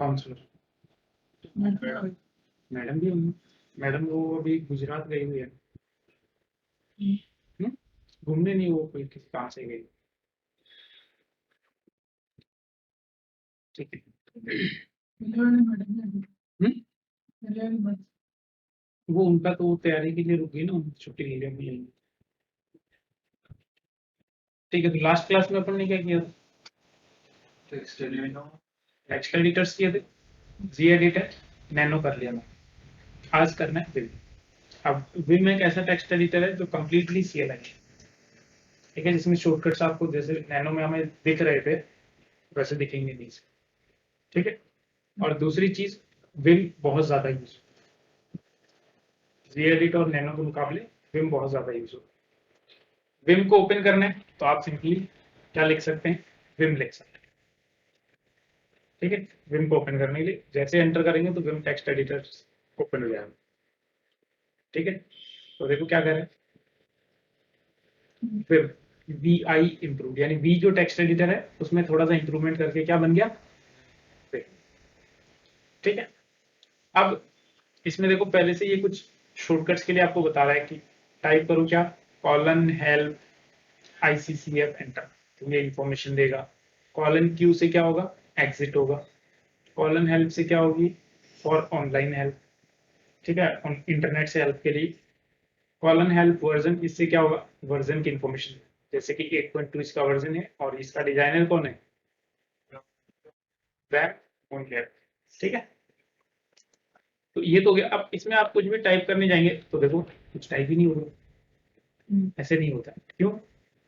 Counsellor madam भी होंगी। Madam वो अभी गुजरात गई हुई है। घूमने नहीं, वो कोई किसी काम से गई। ठीक है। वो उनका तो तैयारी के लिए रुक गई ना, छुट्टी ले लिया अभी। ठीक है, तो लास्ट क्लास में अपन ने क्या किया था? टेक्स्ट एडिटर्स किए थे, जी एडिटर, नैनो कर लिया मैं। आज करना है विम। अब विम एक ऐसा टेक्स्ट एडिटर है जो कंप्लीटली CLI है। ठीक है, जिसमें शॉर्टकट्स आपको जैसे नैनो में हमें दिख रहे थे वैसे दिखेंगे नहीं। ठीक है, और दूसरी चीज विम बहुत ज्यादा यूज, जी एडिट और नैनो के मुकाबले विम बहुत ज्यादा यूज होता है। विम को ओपन करना है तो आप सिंपली क्या लिख सकते हैं, विम लिख सकते हैं। ठीक है, विम को ओपन करने के लिए जैसे एंटर करेंगे तो विम टेक्स्ट एडिटर ओपन हो जाएगा। ठीक है, तो देखो क्या करें, विम VI इंप्रूव, यानी वी जो टेक्स्ट एडिटर है उसमें थोड़ा सा इंप्रूवमेंट करके क्या बन गया। ठीक है, अब इसमें देखो पहले से ये कुछ शॉर्टकट्स के लिए आपको बता रहा है कि टाइप करो क्या, कॉलन हेल्प ICCF एंटर, तो ये इंफॉर्मेशन देगा। कॉलन Q से क्या होगा, एग्जिट होगा। कॉलन हेल्प से क्या होगी, फॉर ऑनलाइन हेल्प। ठीक है, इंटरनेट से हेल्प के लिए। कॉलन हेल्प वर्जन, इससे क्या होगा, वर्जन की इंफॉर्मेशन, जैसे कि 8.2 इसका वर्जन है और इसका डिजाइनर कौन है, ठीक है, तो ये तो हो गया। अब इसमें आप कुछ भी टाइप करने जाएंगे तो देखो कुछ टाइप ही नहीं होगा, ऐसे नहीं होता। क्यों?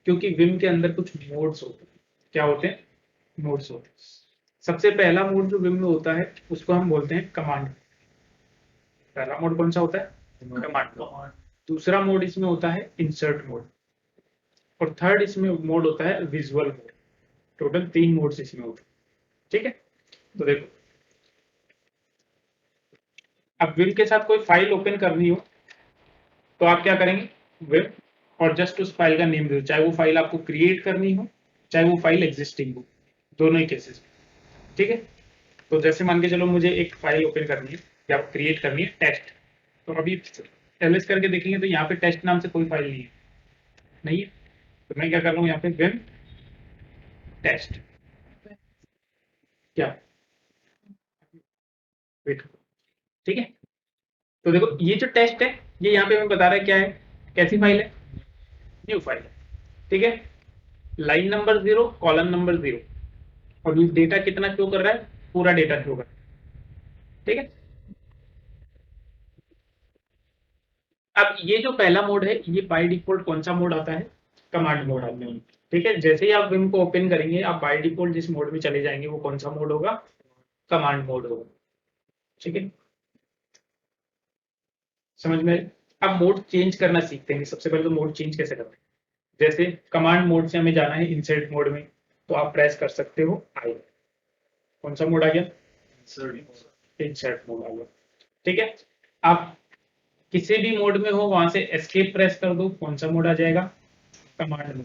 क्योंकि विम के अंदर कुछ मोड्स होते हैं। क्या होते हैं, मोड्स होते हैं। सबसे पहला मोड जो विम में होता है उसको हम बोलते हैं कमांड। पहला मोड कौन सा होता है, कमांड। दूसरा मोड इसमें होता है इंसर्ट मोड, और थर्ड इसमें मोड होता है विजुअल मोड। टोटल 3 मोड्स इसमें होते हैं। ठीक है, तो देखो अब विम के साथ कोई फाइल ओपन करनी हो तो आप क्या करेंगे, विम और जस्ट उस फाइल का नेम दे दो, चाहे वो फाइल आपको क्रिएट करनी हो चाहे वो फाइल एग्जिस्टिंग हो, दोनों ही केसेस में। ठीक है, तो जैसे मान के चलो मुझे एक फाइल ओपन करनी है या क्रिएट करनी है टेस्ट, तो अभी एलएस करके देखेंगे तो यहाँ पे टेस्ट नाम से कोई फाइल नहीं है। तो मैं क्या कर रहा हूँ यहाँ पे विम टेस्ट, क्या वेट, ठीक है। तो देखो ये जो टेस्ट है ये यहाँ पे हमें बता रहा है क्या है, कैसी फाइल है, न्यू फाइल है। ठीक है, लाइन नंबर 0, कॉलम नंबर 0, और ये डेटा कितना शो कर रहा है, पूरा डेटा शो कर रहा है। ठीक है, अब ये जो पहला मोड है ये बाय डिफॉल्ट कौन सा मोड आता है, कमांड मोड आता है। ठीक है, जैसे ही आप विम को ओपन करेंगे आप बाय डिफॉल्ट जिस मोड में चले जाएंगे वो कौन सा मोड होगा, कमांड मोड होगा। ठीक है, समझ में? अब मोड चेंज करना सीखते हैं। सबसे पहले तो मोड चेंज कैसे करते हैं, जैसे कमांड मोड से हमें जाना है इंसर्ट मोड में, तो आप प्रेस कर सकते हो आई। कौन सा मोड आ गया, इंसर्ट मोड आ गया। ठीक है, आप किसी भी मोड में हो वहां से एस्केप प्रेस कर दो, कौन सा मोड आ जाएगा, कमांड मोड।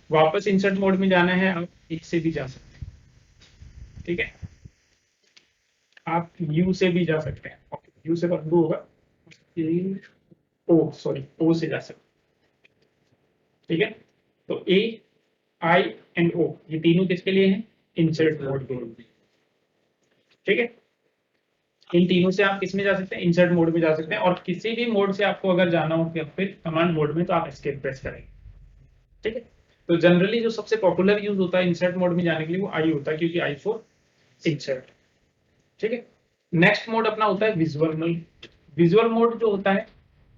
वापस इंसर्ट मोड में जाना है आप एक से भी जा सकते हैं। ठीक है, आप यू से भी जा सकते हैं, यू से बंदू होगा, ओ सॉरी ओ से जा सकते हैं। ठीक है, तो ए आई एंड ओ ये तीनों किसके लिए हैं, इंसर्ट मोड के लिए। ठीक है, इन तीनों से आप किस में जा सकते हैं, इंसर्ट मोड में जा सकते हैं, और किसी भी मोड से आपको अगर जाना हो फिर कमांड मोड में तो आप एस्केप प्रेस करेंगे। ठीक है, तो जनरली जो सबसे पॉपुलर यूज होता है इंसर्ट मोड में जाने के लिए वो आई होता है, क्योंकि आई फॉर इंसर्ट। ठीक है, नेक्स्ट मोड अपना होता है विजुअल मोड। विजुअल मोड जो होता है,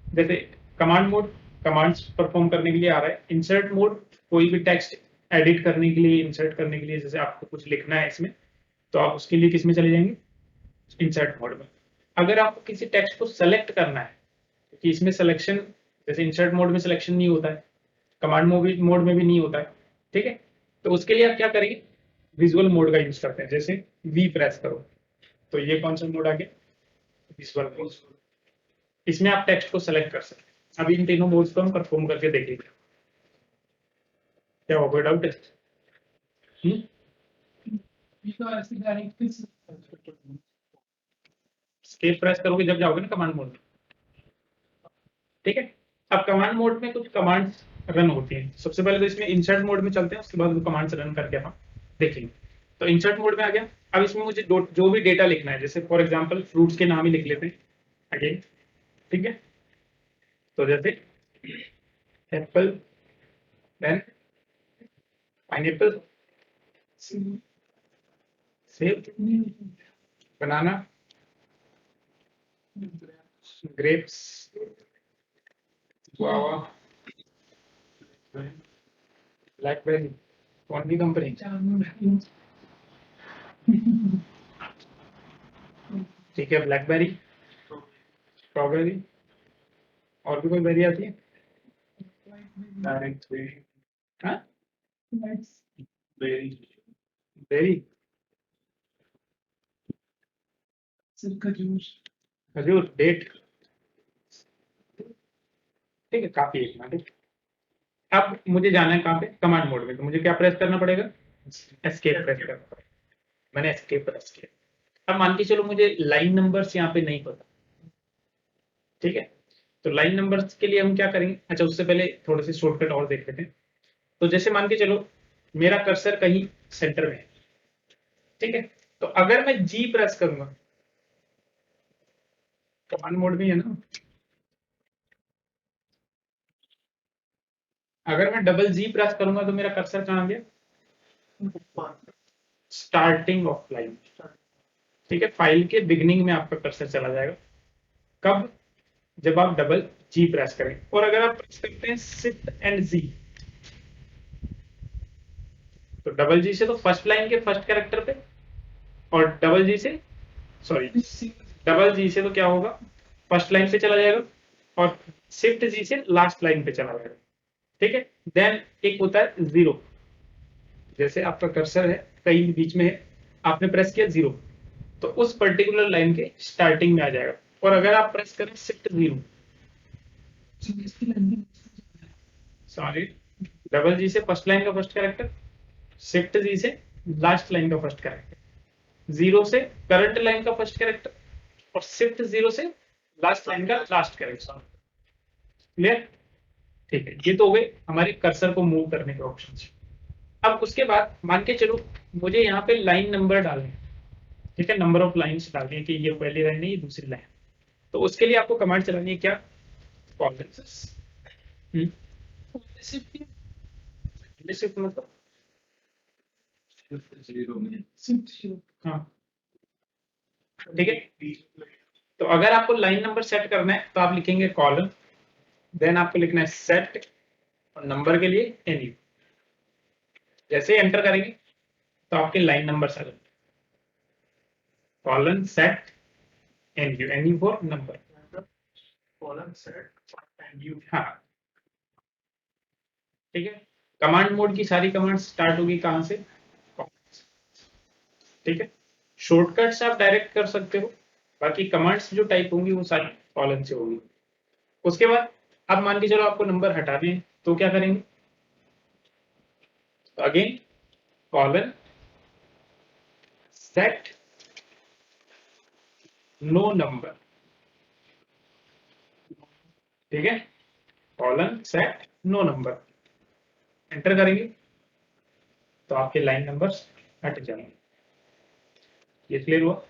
जैसे कमांड मोड कमांड्स परफॉर्म करने के लिए आ रहा है, इंसर्ट मोड कोई भी टेक्स्ट एडिट करने के लिए, इंसर्ट करने के लिए, जैसे आपको कुछ लिखना है इसमें तो आप उसके लिए किस में चले जाएंगे, इंसर्ट मोड में। अगर आपको किसी टेक्स्ट को सेलेक्ट करना है, क्योंकि इसमें सिलेक्शन जैसे इंसर्ट मोड में सिलेक्शन नहीं होता है, कमांड मोड में भी नहीं होता है। ठीक है, तो उसके लिए आप क्या करेंगे, विजुअल मोड का यूज करते हैं। जैसे वी प्रेस करो तो ये कौन सा मोड आ गया, विजुअल मोड। इसमें आप टेक्स्ट को सेलेक्ट कर सकते हैं। अभी इन तीनों मोड्स को हम परफॉर्म करके देखेंगे, क्या होगा, डाउट है? एस्केप प्रेस करोगे जब जाओगे ना कमांड मोड में, ठीक है। अब कमांड मोड में कुछ कमांड्स रन होती हैं। सबसे पहले तो इसमें इंसर्ट मोड में चलते हैं, उसके बाद वो कमांड्स रन करके हम देखेंगे। तो इंसर्ट मोड में आ गया। अब इसमें मुझे जो भी डेटा लिखना है, जैसे फॉर एग्जांपल फ्रूट्स के नाम ही लिख लेते हैं अगेन, ठीक है। तो जैसे एप्पल, देन पाइनएप्पल, सेब, बनाना, ग्रेप्स, गुआवा, ब्लैकबेरी। कौन सी कंपनी? ठीक है, ब्लैकबेरी, स्ट्रॉबेरी, और भी कोई बेरी आती है? हाँ, बेरी, खजूर, डेट, ठीक है, काफी है इतना, ठीक। अब मुझे जाना है कहाँ पे? कमांड मोड में। तो मुझे क्या प्रेस करना पड़ेगा? एस्केप प्रेस करना पड़ेगा। मैंने एस्केप प्रेस किया। अब मान के चलो मुझे लाइन नंबर्स यहाँ पे नहीं पता, ठीक है। तो लाइन नंबर्स के लिए हम क्या करेंगे? अच्छा, उससे पहले थोड़े से शॉर्टकट और देख लेते हैं। तो जैसे मान के चलो मेरा कर्सर कहीं सेंटर में है, ठीक है। तो अगर मैं जी प्रेस करूंगा, कमांड मोड में है ना, अगर मैं डबल जी प्रेस करूंगा तो मेरा कर्सर कहाँ गया? स्टार्टिंग ऑफ लाइन, ठीक है। फाइल के बिगनिंग में आपका कर्सर चला जाएगा। कब? जब आप डबल जी प्रेस करें। और अगर आप प्रेस करते हैं शिफ्ट एंड जी, तो डबल जी से तो फर्स्ट लाइन के फर्स्ट कैरेक्टर पे, और डबल जी से, सॉरी, डबल जी से तो क्या होगा? फर्स्ट लाइन पे चला जाएगा, और शिफ्ट जी से लास्ट लाइन पे चला जाएगा, ठीक है। देन एक होता है जीरो। जैसे आपका कर्सर है कहीं बीच में है, आपने प्रेस किया जीरो, तो उस पर्टिकुलर लाइन के स्टार्टिंग में आ जाएगा। और अगर आप प्रेस करें शिफ्ट जीरो, सॉरी, डबल जी से फर्स्ट लाइन का फर्स्ट कैरेक्टर, शिफ्ट जी से लास्ट लाइन का फर्स्ट कैरेक्टर, जीरो से करंट लाइन का फर्स्ट कैरेक्टर, और शिफ्ट जीरो से लास्ट लाइन का लास्ट कैरेक्टर। क्लियर? ठीक है, ये तो हो गए हमारे कर्सर को मूव करने के ऑप्शन। अब उसके बाद मान के चलो मुझे यहाँ पे लाइन नंबर डालने, ठीक है, नंबर ऑफ लाइंस डालनी है कि ये पहली लाइन है, ये दूसरी लाइन। तो उसके लिए आपको कमांड चलानी है, क्या? कॉलम्स। शिफ्ट मतलब, हाँ, ठीक है। तो अगर आपको लाइन नंबर सेट करना है तो आप लिखेंगे कॉलम, देन आपको लिखना है सेट, और नंबर के लिए एनी। जैसे एंटर करेंगे तो आपके लाइन नंबर आ जाएंगे। Colon set NU, NU for number, colon set NU, हाँ, ठीक है। कमांड मोड की सारी कमांड स्टार्ट होगी कहां से? ठीक है। शॉर्टकट्स आप डायरेक्ट कर सकते हो, बाकी कमांड्स जो टाइप होंगी वो सारी कॉलन से होगी। उसके बाद अब मान के चलो आपको नंबर हटाने हैं, तो क्या करेंगे? तो again colon set nonumber, ठीक है, colon set nonumber, enter करेंगे तो आपके लाइन नंबर्स हट जाएंगे। ये क्लियर हुआ?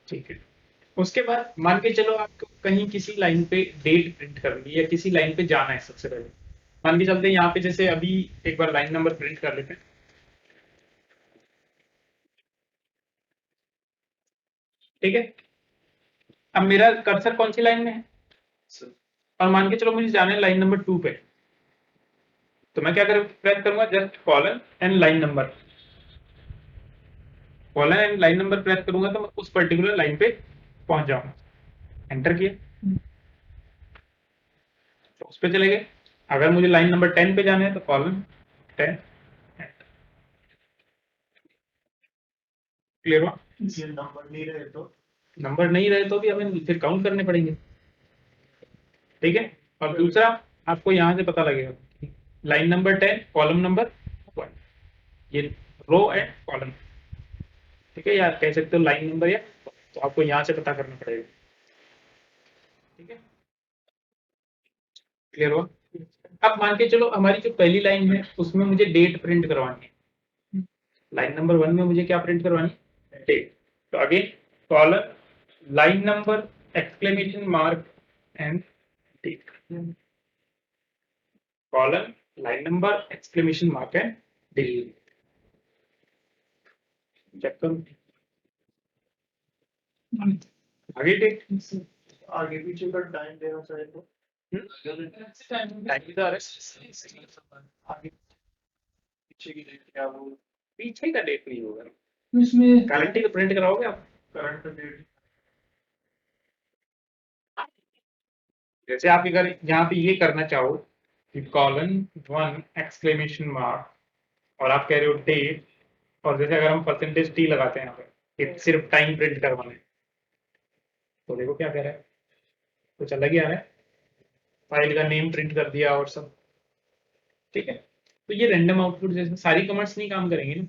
ठीक है। उसके बाद मान के चलो आपको कहीं किसी लाइन पे डेट प्रिंट करनी है या किसी लाइन पे जाना है। सबसे पहले मान के चलते हैं यहाँ पे, जैसे अभी एक बार लाइन नंबर प्रिंट कर लेते हैं, ठीक है। अब मेरा कर्सर कौन सी लाइन में है? और मान के चलो मुझे जाना है लाइन नंबर 2 पे, तो मैं क्या प्रेस करूंगा? Just colon and line number, colon and line number press करूंगा तो मैं उस पर्टिकुलर लाइन पे पहुंच जाऊंगा। एंटर किया तो उस पे चले गए। अगर मुझे लाइन नंबर 10 पे जाना है तो कॉलन 10। क्लियर हुआ? नंबर नहीं रहे तो भी हमें फिर काउंट करने पड़ेंगे, ठीक है। और दूसरा आपको यहां से पता लगेगा लाइन नंबर 10 कॉलम नंबर 1, ये रो एंड कॉलम, ठीक है, या कह सकते हो लाइन नंबर या, तो आपको यहाँ से पता करना पड़ेगा। ठीक है, क्लियर हुआ? अब मान के चलो हमारी जो पहली लाइन है उसमें मुझे डेट प्रिंट करवानी है। लाइन नंबर 1 में मुझे क्या प्रिंट करवानी है? डेट। तो again column line number exclamation mark and date, column line number exclamation mark and date. Check करो आगे डेट, आगे पीछे का टाइम देना चाहिए तो टाइम भी तो आ रहा है। आगे पीछे की डेट क्या वो पीछे का डेट नहीं होगा, इसमें गारंटी तो प्रिंट कराओगे आप। करंट डेट जैसे आप अगर यहाँ पे ये करना चाहो कि कॉलन 1 एक्सक्लेमेशन मार्क और आप कह रहे हो डेट, और जैसे अगर हम परसेंटेज टी लगाते हैं यहाँ पे कि सिर्फ टाइम प्रिंट करवाना है, तो देखो क्या कह रहा है, कुछ अलग ही आ रहा है। फाइल का नेम प्रिंट कर दिया और सब। ठीक है, तो ये रैंडम आउटपुट जैसे सारी कमांड्स नहीं काम करेंगी ना,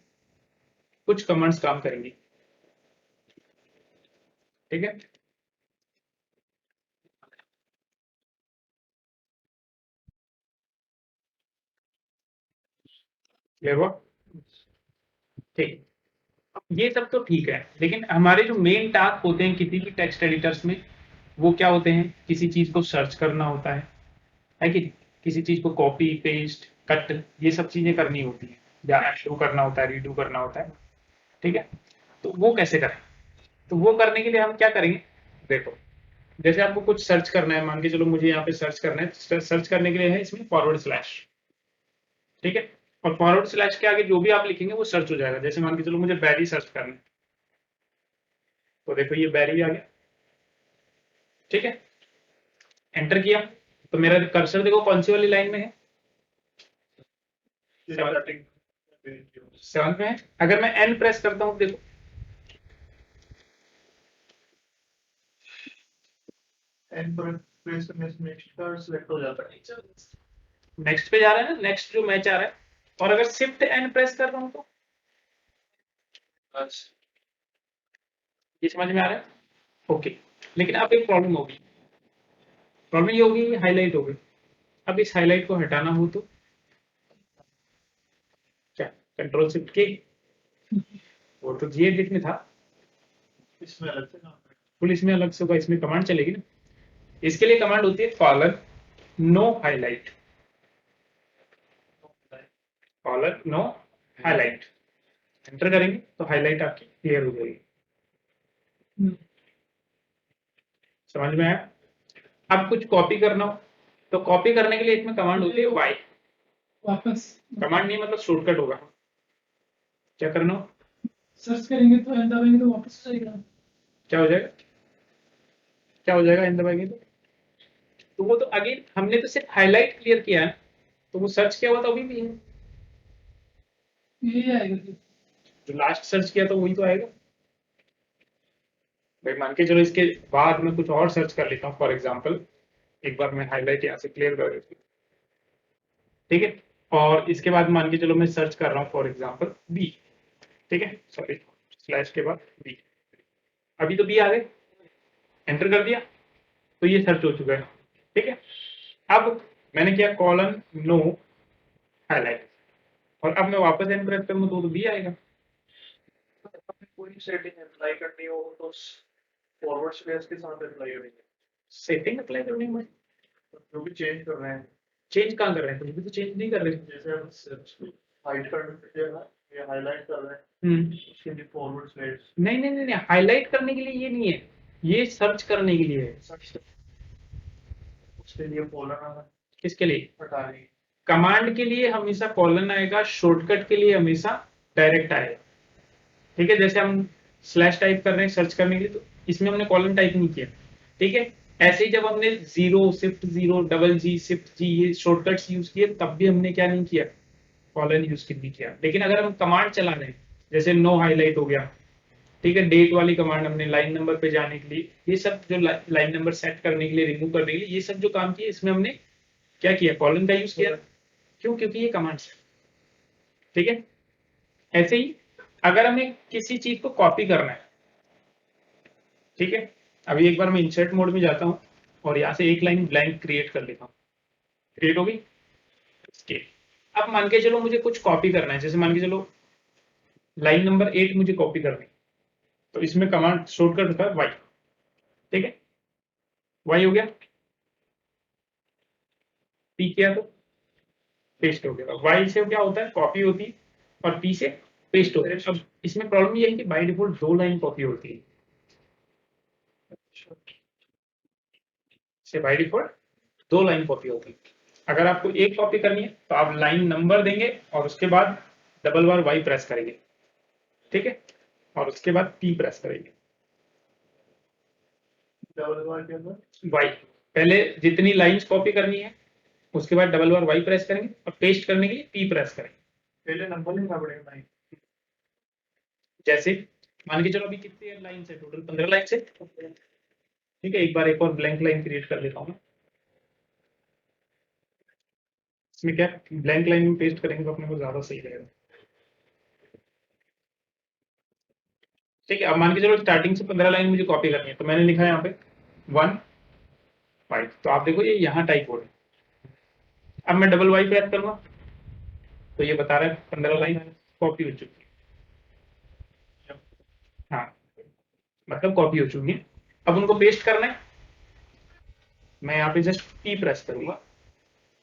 कुछ कमांड्स काम करेंगी। ठीक है, क्लियर हुआ? ठीक, ये सब तो ठीक है, लेकिन हमारे जो मेन टास्क होते हैं किसी भी टेक्स्ट एडिटर्स में, वो क्या होते हैं? किसी चीज को सर्च करना होता है कि किसी चीज को कॉपी पेस्ट कट ये सब चीजें करनी होती है, या अनडू करना होता है, रीडू करना होता है। ठीक है, तो वो कैसे करें? तो वो करने के लिए हम क्या करेंगे, देखो जैसे आपको कुछ सर्च करना है, मान के चलो मुझे यहाँ पे सर्च करना है, सर्च करने के लिए है इसमें फॉरवर्ड स्लैश। ठीक है, और फॉरवर्ड स्लैश के आगे जो भी आप लिखेंगे वो सर्च हो जाएगा। जैसे मान के चलो मुझे बैरी सर्च करना है, तो देखो ये बैरी आ गया। ठीक है, एंटर किया तो मेरा कर्सर देखो कौन सी वाली लाइन में है? 7 में है। अगर मैं एन प्रेस करता हूं देखो, एंड पर प्रेस करने से नेक्स्ट का सिलेक्ट हो जाता है। नेक्स्ट पे जा रहा है ना, नेक्स्ट जो मैच आ रहा है। और अगर शिफ्ट एन प्रेस कर रहा हूं तो बस, ये समझ में आ रहा है? ओके, लेकिन अब एक प्रॉब्लम होगी, प्रॉब्लम ये होगी हाईलाइट हो गई। अब इस हाईलाइट को हटाना हो तो क्या? कंट्रोल शिफ्ट के, वो तो जी एडिट में था, इसमें अलग से काम फुल इसमें अलग से होगा, इसमें कमांड चलेगी ना। इसके लिए कमांड होती है colon no highlight, colon no highlight. Enter करेंगे तो हाईलाइट आपकी क्लियर हो जाएगी। समझ में आया? अब कुछ कॉपी करना हो तो कॉपी करने के लिए इसमें कमांड होती है वाई, वापस कमांड नहीं मतलब शॉर्टकट होगा। क्या करना हो, सर्च करेंगे तो एंड दबाएंगे तो वापस हो जाएगा। क्या हो जाएगा, क्या हो जाएगा इन दबाएंगे तो वो तो अगेन हमने तो सिर्फ हाईलाइट क्लियर किया है, तो वो सर्च किया हुआ तो अभी भी है, ये आएगा फिर। जो लास्ट सर्च किया तो वही तो आएगा भाई। मान के चलो इसके बाद मैं कुछ और सर्च कर लेता हूँ, फॉर एग्जाम्पल एक बार मैं हाईलाइट यहाँ से क्लियर कर देती हूँ। ठीक है, और इसके बाद मान के चलो मैं सर्च कर रहा हूँ फॉर एग्जाम्पल बी। ठीक है, सॉरी स्लैश के बाद बी, अभी तो बी आ गए, एंटर कर दिया तो ये सर्च हो चुका है। ठीक है, अब मैंने किया कॉलन नो हाईलाइट, और अब मैं वापस एंटर प्रेस करूंगा तो बी आएगा। पूरी सेटिंग अप्लाई करनी हो तो फॉरवर्ड स्लैश के साथ अप्लाई करेंगे। सेटिंग अप्लाई करने में जो भी चेंज कर रहे हैं, चेंज कहाँ कर रहे हैं? कुछ भी तो चेंज नहीं कर रहे। जैसे हम सर्च हाइड कर या हाईलाइट कर रहे हैं उसके लिए फॉरवर्ड स्लैश नहीं नहीं नहीं, हाईलाइट करने के लिए ये नहीं है, ये सर्च करने के लिए है। उसके लिए कॉलन आना किसके लिए? हटाने कमांड के लिए हमेशा कॉलन आएगा, शॉर्टकट के लिए हमेशा डायरेक्ट आएगा। ठीक है, जैसे हम स्लैश टाइप कर रहे हैं सर्च करने के लिए, तो इसमें हमने कॉलन टाइप नहीं किया। ठीक है, ऐसे ही जब हमने zero shift zero double G shift G ये शॉर्टकट्स यूज किए तब भी हमने क्या नहीं किया, कॉलन यूज नहीं किया। लेकिन अगर हम कमांड चला रहे हैं, जैसे नो हाईलाइट हो गया, ठीक है, डेट वाली कमांड हमने लाइन नंबर पे जाने के लिए, ये सब जो लाइन नंबर सेट करने के लिए, रिमूव करने के लिए, ये सब जो काम किए इसमें हमने क्या किया, कॉलन का यूज किया। क्यों? क्योंकि ये कमांड है। ठीक है, ऐसे ही अगर हमें किसी चीज को कॉपी करना है, ठीक है, अभी एक बार मैं इंसर्ट मोड में जाता हूँ और यहाँ से एक लाइन ब्लैंक क्रिएट कर लेता हूँ। क्रिएट होगी। अब मान के चलो मुझे कुछ कॉपी करना है, जैसे मान के चलो लाइन नंबर 8 मुझे कॉपी करनी है, तो इसमें कमांड शॉर्टकट होता है वाई। ठीक है, वाई हो गया, पी किया तो पेस्ट हो गया। वाई से क्या होता है, कॉपी होती है, और पी से पेस्ट होता है। अब इसमें प्रॉब्लम ये है कि बाय डिफॉल्ट 2 लाइन कॉपी होती है, से बाय डिफॉल्ट 2 लाइन कॉपी होती है। अगर आपको एक कॉपी करनी है तो आप लाइन नंबर देंगे और उसके बाद डबल बार वाई प्रेस करेंगे। ठीक है, और उसके बाद पी प्रेस करेंगे। डबल बार के अंदर वाई, पहले जितनी लाइंस कॉपी करनी है उसके बाद डबल बार वाई प्रेस करेंगे और पेस्ट करने के लिए पी प्रेस करेंगे। पहले नंबर लिखना पड़ेगा भाई। जैसे मान के चलो अभी कितनी लाइन है, टोटल 15 लाइन है। ठीक है, एक बार एक और ब्लैंक लाइन क्रिएट कर लेता हूँ। इसमें क्या ब्लैंक लाइन में पेस्ट करेंगे तो अपने को ज्यादा सही रहेगा। ठीक है, अब मान के चलो स्टार्टिंग से 15 लाइन मुझे कॉपी करनी है, तो मैंने लिखा है यहाँ पे 1 5, तो आप देखो ये यहाँ टाइप हो रहा है। अब मैं डबल वाई प्रेस करूंगा तो ये बता रहा है 15 लाइन कॉपी हो चुकी है। हाँ, मतलब कॉपी हो चुकी है। अब उनको पेस्ट करना है, मैं यहाँ पे जस्ट पी प्रेस करूंगा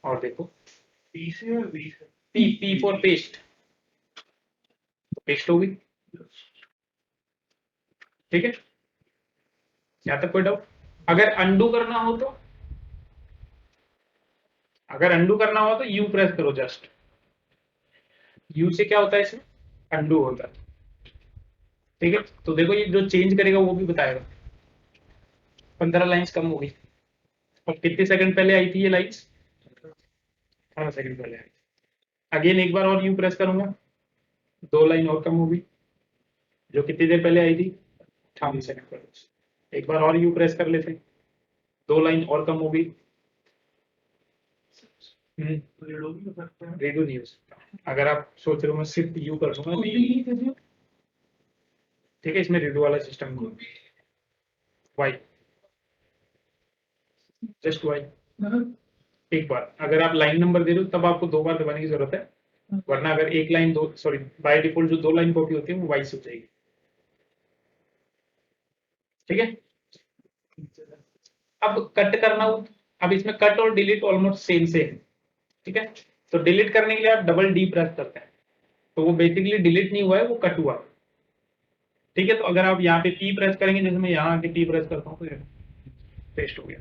और देखो पी से और बी से। पी, पी फॉर पेस्ट, तो पेस्ट हो गई। ठीक है, यहाँ तक कोई डाउट? अगर अंडू करना हो तो, अगर अंडू करना हो तो यू प्रेस करो, जस्ट यू से क्या होता है, इसमें अंडू होता है। ठीक है, तो देखो ये जो चेंज करेगा वो भी बताएगा। 15 लाइंस कम हो गई, और कितने सेकंड पहले आई थी ये लाइंस? 18 सेकंड पहले आई। अगेन एक बार और यू प्रेस करूंगा, 2 लाइन और कम होगी, जो कितनी देर पहले आई थी? 58 सेकंड पहले। एक बार और यू प्रेस कर लेते, 2 लाइन और कम होगी। रीडो भी हो सकता है। रेडियो नहीं हो सकता। अगर आप सोच रहे हो मैं सिर्फ यू कर दूंगा, ठीक है, इसमें रेडियो वाला सिस्टम को वाई, जस्ट वाई। एक बार अगर आप लाइन नंबर दे रहे हो तब आपको 2 बार दबाने की जरूरत है, वरना अगर एक लाइन दो, सॉरी बाय डिफॉल्ट जो 2 लाइन कॉपी होती है वो वाई से हो जाएगी। ठीक है, अब कट करना हो, अब इसमें कट और डिलीट ऑलमोस्ट सेम से है। ठीक है, तो डिलीट करने के लिए आप डबल डी प्रेस करते हैं, तो वो बेसिकली डिलीट नहीं हुआ है, वो कट हुआ। ठीक है, तो अगर आप यहाँ पे पी प्रेस करेंगे, जैसे मैं यहाँ आके पी प्रेस करता हूँ तो पेस्ट हो गया।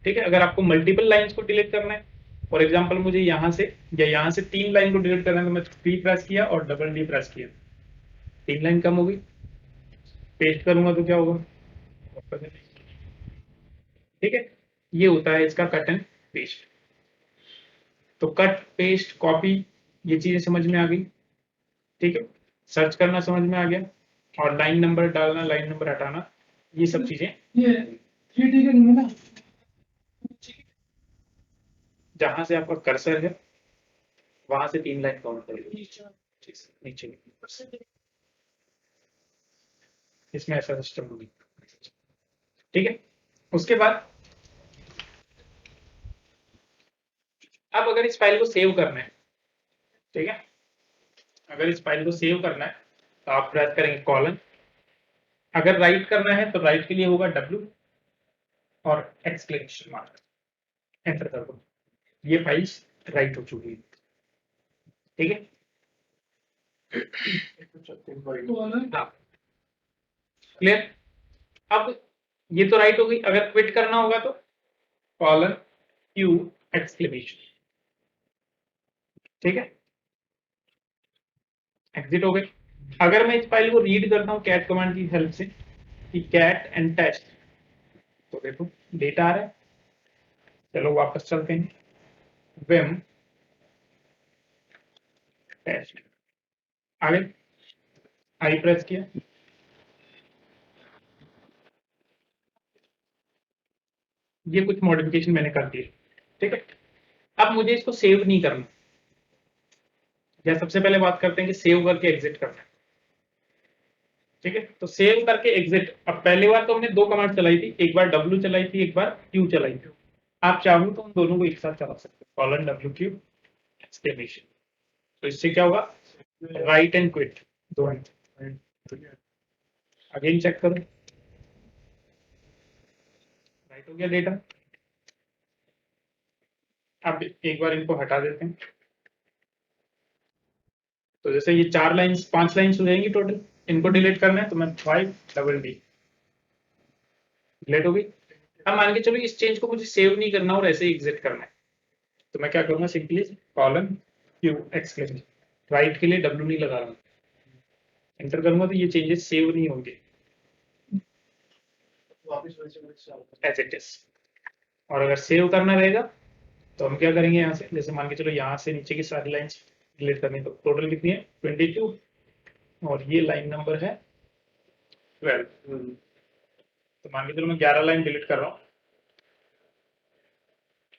ठीक है, अगर आपको मल्टीपल लाइंस को डिलीट करना है, फॉर एग्जांपल मुझे यहाँ से या यहाँ से 3 लाइन को डिलीट करना है, तो मैं पी प्रेस किया और डबल डी प्रेस किया, 3 लाइन कम हो गई। पेस्ट करूंगा तो क्या होगा? ठीक है, ये होता है इसका कट एंड पेस्ट। तो कट पेस्ट कॉपी ये चीजें समझ में आ गई। ठीक है, सर्च करना समझ में आ गया, और लाइन नंबर डालना, लाइन नंबर हटाना, ये सब चीजें ये 3D का नहीं है ना। जहां से आपका कर्सर है वहां से 3 लाइन काउंट करेगी नीचे। इसमें ऐसा सिस्टम होगी। ठीक है, उसके बाद अब अगर इस फाइल को सेव करना है, ठीक है, अगर इस फाइल को सेव करना है तो आप प्रेस करेंगे कॉलन। अगर राइट करना है तो राइट के लिए होगा W और एक्सक्लेमेशन मार्क, एंटर कर दो। ये फाइल्स राइट हो चुकी है। ठीक है, हाँ क्लियर। अब ये तो राइट हो गई, अगर क्विट करना होगा तो कॉलन Q एक्सक्लेमेशन। ठीक है, एग्जिट हो गए। अगर मैं इस फाइल को रीड करता हूँ कैट कमांड की हेल्प से, कि कैट एंड टेस्ट, तो देखो डेटा आ रहा है। चलो वापस चलते हैं, विम टेस्ट, आगे आई प्रेस किया, ये कुछ मॉडिफिकेशन मैंने कर दिए। ठीक है, अब मुझे इसको सेव नहीं करना। या सबसे पहले बात करते हैं कि सेव करके एग्जिट करना है। ठीक है, तो सेव करके एग्जिट। अब पहली बार तो हमने 2 कमांड चलाई थी, एक बार W चलाई थी, एक बार Q चलाई थी। आप चाहो तो उन दोनों को एक साथ चला सकते हो, कॉलन WQ एक्सक्लेमेशन। तो इससे क्या होगा, राइट एंड क्विट दोनों। अगेन चेक करो, राइट हो गया डेटा। अब एक बार इनको हटा देते हैं, तो जैसे ये 4 लाइंस 5 लाइंस हो जाएंगी टोटल। इनको डिलीट करना है तो मैं 5DD डिलीट हो गई। अब मान के चलो इस चेंज को मुझे सेव नहीं करना और ऐसे एग्जिट करना है, तो मैं क्या करूंगा, simply colon Q exclamation, right के लिए W नहीं लगा रहा हूँ, एंटर करूंगा तो ये चेंजेस सेव नहीं होंगे वापस वैसे वैसे आता एज इट इज। और अगर सेव करना रहेगा तो हम क्या करेंगे, यहाँ से जैसे मान के चलो यहाँ से नीचे की सारी लाइंस डिलीट करनी, तो टोटल कितनी है 22 और ये लाइन नंबर है 12। तो मान के चलो मैं 11 लाइन डिलीट कर रहा हूँ,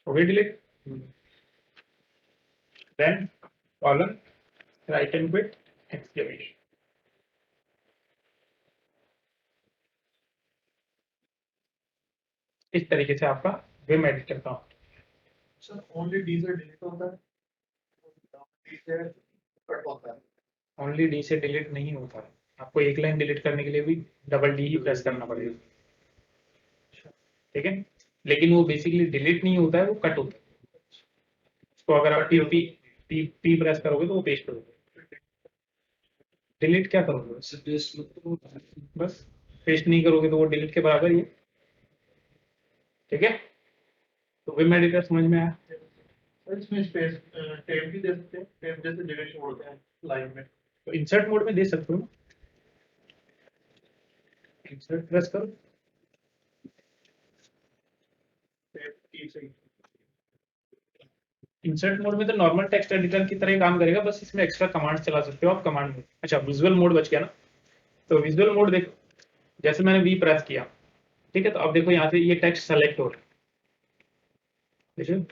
हो गई delete. Then colon write and quit exclamation. इस तरीके से आपका विम एडिटर का सर ओनली डी से डिलीट होता है, डी से कट होता है। ओनली डी से डिलीट नहीं होता है, आपको एक लाइन डिलीट करने के लिए भी डबल डी ही प्रेस करना पड़ेगा, ठीक है। लेकिन वो बेसिकली डिलीट नहीं होता है, वो कट होता है। उसको अगर आप पी प्रेस करोगे तो वो पेस्ट करोगे। डिलीट क्या करोगे, बस पेस्ट नहीं करोगे तो वो डिलीट के बराबर ही है, ठीक है। तो विम एडिटर समझ में आया। सर इसमें स्पेस टेप भी दे सकते हैं, टेप जैसे डिलीट होते हैं लाइन में। तो इंसर्ट मोड में दे सकते हो, इंसर्ट प्रेस करो, टेप की से इंसर्ट मोड में तो नॉर्मल टेक्स्ट एडिटर की तरह ही काम करेगा, बस इसमें एक्स्ट्रा कमांड चला सकते हो आप कमांड में। अच्छा, विजुअल मोड बच गया ना, तो विजुअल मोड देखो, जैसे मैंने वी प्रेस किया, ठीक है, तो अब देखो यहाँ से ये टेक्स्ट सेलेक्ट हो रहा है, देखिए,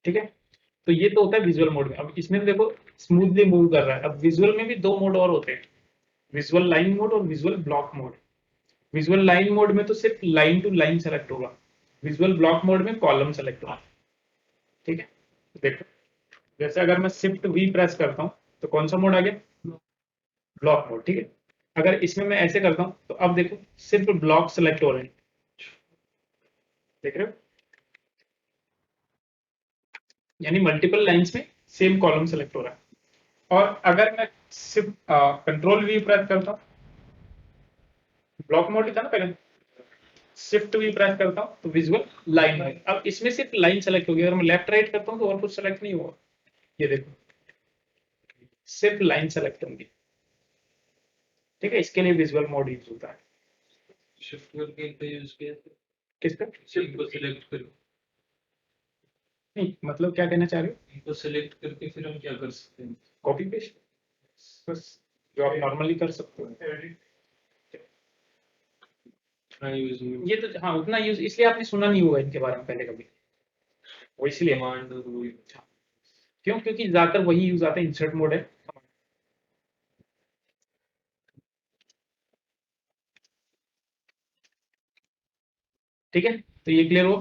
ठीक है। तो ये तो होता है विजुअल मोड में। अब इसमें देखो स्मूथली मूव कर रहा है। अब विजुअल में भी 2 मोड और होते हैं, विजुअल लाइन मोड और visual block mode. Visual line mode में तो सिर्फ लाइन टू लाइन सेलेक्ट होगा, विजुअल ब्लॉक मोड में कॉलम सेलेक्ट होगा, ठीक है। देखो जैसे अगर मैं शिफ्ट वी प्रेस करता हूँ तो कौन सा मोड आ गया, ब्लॉक मोड, ठीक है। अगर इसमें मैं ऐसे करता हूँ तो अब देखो सिर्फ ब्लॉक सेलेक्ट हो रहे हैं, देख रहे हो, यानी मल्टीपल लाइंस में सेम कॉलम सेलेक्ट हो रहा है। और अगर मैं सिर्फ कंट्रोल वी प्रेस करता हूँ, ब्लॉक मोड ही था ना पहले, शिफ्ट वी प्रेस करता हूँ तो विजुअल लाइन है। अब इसमें सिर्फ लाइन सेलेक्ट होगी, अगर मैं लेफ्ट राइट करता हूँ तो और कुछ सेलेक्ट नहीं होगा, ये देखो सिर्फ लाइन सेलेक्ट होंगी, ठीक है। इसके लिए विजुअल मोड यूज होता है। शिफ्ट करके एक पे यूज किया था, किसका, शिफ्ट को सिलेक्ट करो, नहीं मतलब क्या कहना चाह रहे हो, इनको सिलेक्ट करके फिर हम क्या कर सकते हैं? कॉपी पेस्ट, बस जो आप नॉर्मली कर सकते हो। एडिट हाँ, यूज में ये तो हाँ उतना यूज इसलिए आपने सुना नहीं होगा इनके बारे में पहले कभी, वो इसलिए। कमांड और वो क्यों, क्योंकि ज्यादातर वही यूज आता है, इंसर्ट मोड है, ठीक है। तो ये क्लियर हो,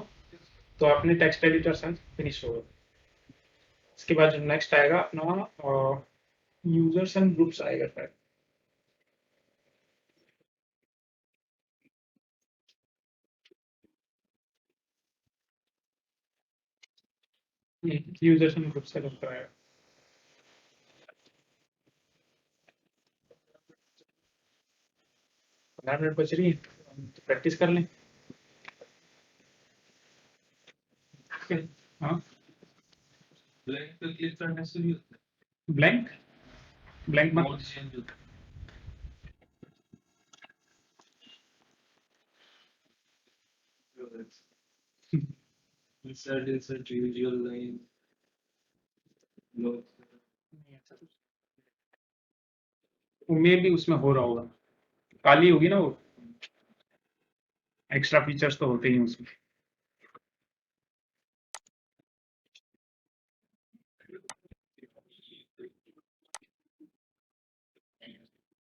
तो आपने टेक्स्ट एडिटर से फिनिश हो गया। इसके बाद जो नेक्स्ट आएगा अपना यूजर्स एंड ग्रुप्स आएगा शायद, यूजर्स एंड ग्रुप्स का चैप्टर आएगा। मिनट बच रही है तो प्रैक्टिस कर लें, हाँ। ब्लैंक पे क्लिक करने से भी होता ब्लैंक ब्लैंक है, मत, मोड चेंज होता है। insert usual line उम्मीद भी उसमें हो रहा होगा, काली होगी ना वो, एक्स्ट्रा फीचर्स तो होते ही हैं उसमें।